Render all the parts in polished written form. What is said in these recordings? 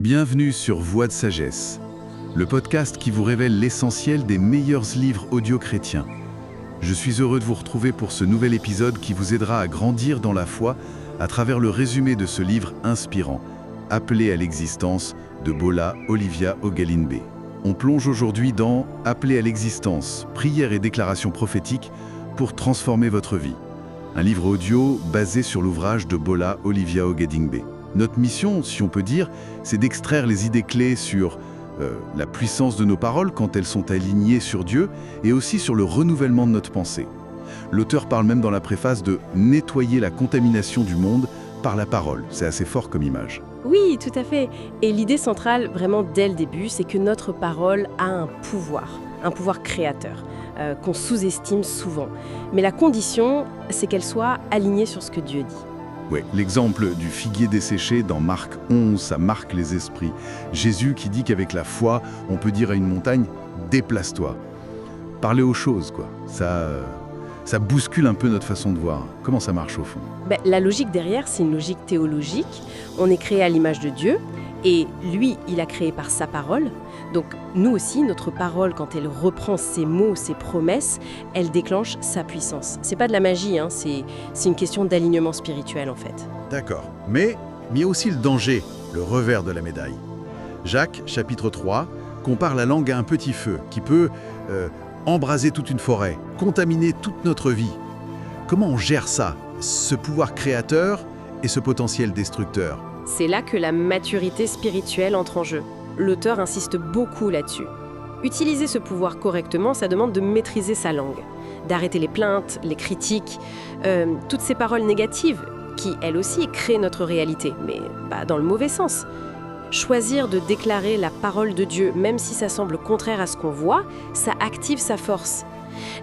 Bienvenue sur Voix de Sagesse, le podcast qui vous révèle l'essentiel des meilleurs livres audio chrétiens. Je suis heureux de vous retrouver pour ce nouvel épisode qui vous aidera à grandir dans la foi à travers le résumé de ce livre inspirant, Appelé à l'existence, de Bola Olivia Ogalinbe. On plonge aujourd'hui dans Appelé à l'existence, prières et déclarations prophétiques pour transformer votre vie. Un livre audio basé sur l'ouvrage de Bola Olivia Ogalinbe. Notre mission, si on peut dire, c'est d'extraire les idées clés sur la puissance de nos paroles quand elles sont alignées sur Dieu et aussi sur le renouvellement de notre pensée. L'auteur parle même dans la préface de « nettoyer la contamination du monde par la parole ». C'est assez fort comme image. Oui, tout à fait. Et l'idée centrale, vraiment dès le début, c'est que notre parole a un pouvoir créateur, qu'on sous-estime souvent. Mais la condition, c'est qu'elle soit alignée sur ce que Dieu dit. Oui, l'exemple du figuier desséché dans Marc 11, ça marque les esprits. Jésus qui dit qu'avec la foi, on peut dire à une montagne « déplace-toi ». Parler aux choses, quoi. Ça bouscule un peu notre façon de voir. Comment ça marche au fond? La logique derrière, c'est une logique théologique. On est créé à l'image de Dieu et lui, il a créé par sa parole. Donc nous aussi, notre parole, quand elle reprend ses mots, ses promesses, elle déclenche sa puissance. C'est pas de la magie, hein, c'est une question d'alignement spirituel en fait. D'accord, mais il y a aussi le danger, le revers de la médaille. Jacques, chapitre 3, compare la langue à un petit feu qui peut embraser toute une forêt, contaminer toute notre vie. Comment on gère ça, ce pouvoir créateur et ce potentiel destructeur? C'est là que la maturité spirituelle entre en jeu. L'auteur insiste beaucoup là-dessus. Utiliser ce pouvoir correctement, ça demande de maîtriser sa langue, d'arrêter les plaintes, les critiques, toutes ces paroles négatives qui, elles aussi, créent notre réalité, mais pas dans le mauvais sens. Choisir de déclarer la parole de Dieu, même si ça semble contraire à ce qu'on voit, ça active sa force.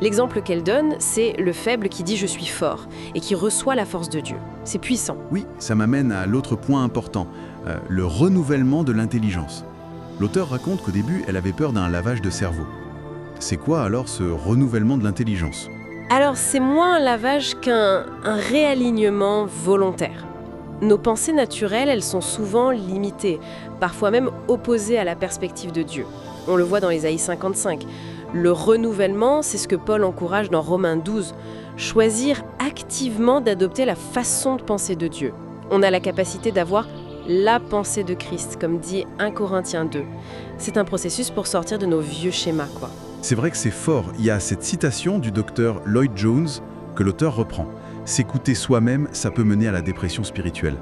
L'exemple qu'elle donne, c'est le faible qui dit « je suis fort » et qui reçoit la force de Dieu. C'est puissant. Oui, ça m'amène à l'autre point important, le renouvellement de l'intelligence. L'auteur raconte qu'au début, elle avait peur d'un lavage de cerveau. C'est quoi alors ce renouvellement de l'intelligence? Alors c'est moins un lavage qu'un réalignement volontaire. Nos pensées naturelles, elles sont souvent limitées, parfois même opposées à la perspective de Dieu. On le voit dans Ésaïe 55. Le renouvellement, c'est ce que Paul encourage dans Romains 12. Choisir activement d'adopter la façon de penser de Dieu. On a la capacité d'avoir la pensée de Christ, comme dit 1 Corinthiens 2. C'est un processus pour sortir de nos vieux schémas, quoi. C'est vrai que c'est fort. Il y a cette citation du docteur Lloyd Jones que l'auteur reprend. S'écouter soi-même, ça peut mener à la dépression spirituelle.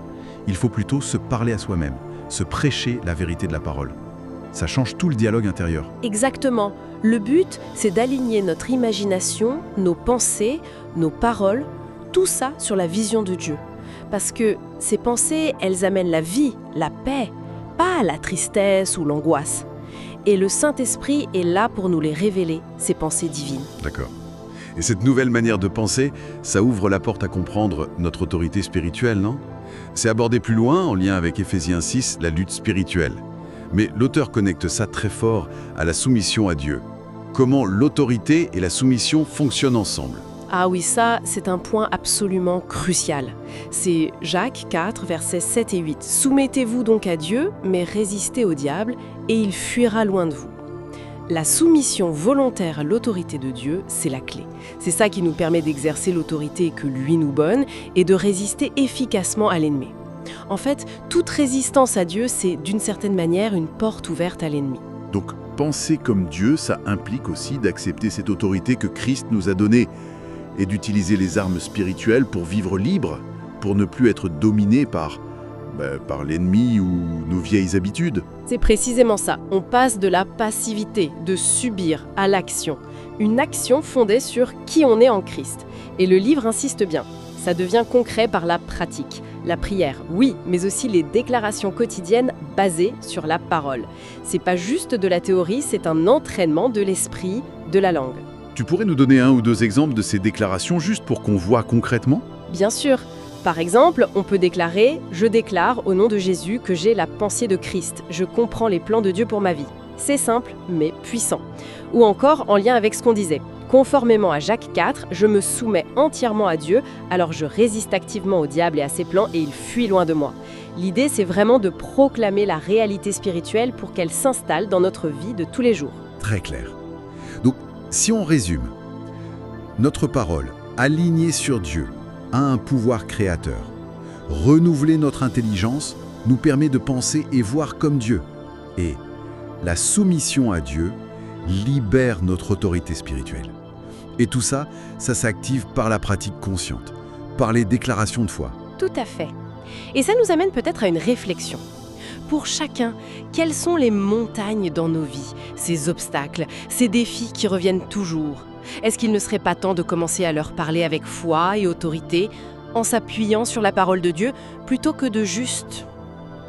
Il faut plutôt se parler à soi-même, se prêcher la vérité de la parole. Ça change tout le dialogue intérieur. Exactement. Le but, c'est d'aligner notre imagination, nos pensées, nos paroles, tout ça sur la vision de Dieu. Parce que ces pensées, elles amènent la vie, la paix, pas la tristesse ou l'angoisse. Et le Saint-Esprit est là pour nous les révéler, ces pensées divines. D'accord. Et cette nouvelle manière de penser, ça ouvre la porte à comprendre notre autorité spirituelle, non? C'est abordé plus loin, en lien avec Éphésiens 6, la lutte spirituelle. Mais l'auteur connecte ça très fort à la soumission à Dieu. Comment l'autorité et la soumission fonctionnent ensemble. Ah oui, ça, c'est un point absolument crucial. C'est Jacques 4, versets 7 et 8. « Soumettez-vous donc à Dieu, mais résistez au diable, et il fuira loin de vous. » La soumission volontaire à l'autorité de Dieu, c'est la clé. C'est ça qui nous permet d'exercer l'autorité que lui nous donne et de résister efficacement à l'ennemi. En fait, toute résistance à Dieu, c'est d'une certaine manière une porte ouverte à l'ennemi. Donc, penser comme Dieu, ça implique aussi d'accepter cette autorité que Christ nous a donnée et d'utiliser les armes spirituelles pour vivre libre, pour ne plus être dominé par l'ennemi ou nos vieilles habitudes. C'est précisément ça. On passe de la passivité, de subir, à l'action. Une action fondée sur qui on est en Christ. Et le livre insiste bien. Ça devient concret par la pratique. La prière, oui, mais aussi les déclarations quotidiennes basées sur la parole. C'est pas juste de la théorie, c'est un entraînement de l'esprit, de la langue. Tu pourrais nous donner un ou deux exemples de ces déclarations juste pour qu'on voit concrètement? Bien sûr. Par exemple, on peut déclarer « Je déclare au nom de Jésus que j'ai la pensée de Christ. Je comprends les plans de Dieu pour ma vie. » C'est simple, mais puissant. Ou encore, en lien avec ce qu'on disait. Conformément à Jacques 4, je me soumets entièrement à Dieu, alors je résiste activement au diable et à ses plans et il fuit loin de moi. L'idée, c'est vraiment de proclamer la réalité spirituelle pour qu'elle s'installe dans notre vie de tous les jours. Très clair. Donc, si on résume, notre parole, alignée sur Dieu, a un pouvoir créateur. Renouveler notre intelligence nous permet de penser et voir comme Dieu. Et la soumission à Dieu libère notre autorité spirituelle. Et tout ça, ça s'active par la pratique consciente, par les déclarations de foi. Tout à fait. Et ça nous amène peut-être à une réflexion. Pour chacun, quelles sont les montagnes dans nos vies, ces obstacles, ces défis qui reviennent toujours? Est-ce qu'il ne serait pas temps de commencer à leur parler avec foi et autorité, en s'appuyant sur la parole de Dieu, plutôt que de juste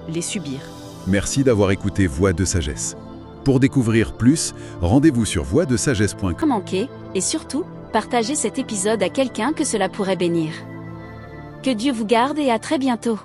les subir? Merci d'avoir écouté Voix de Sagesse. Pour découvrir plus, rendez-vous sur voixdesagesse.com. Manquer, et surtout, partagez cet épisode à quelqu'un que cela pourrait bénir. Que Dieu vous garde et à très bientôt.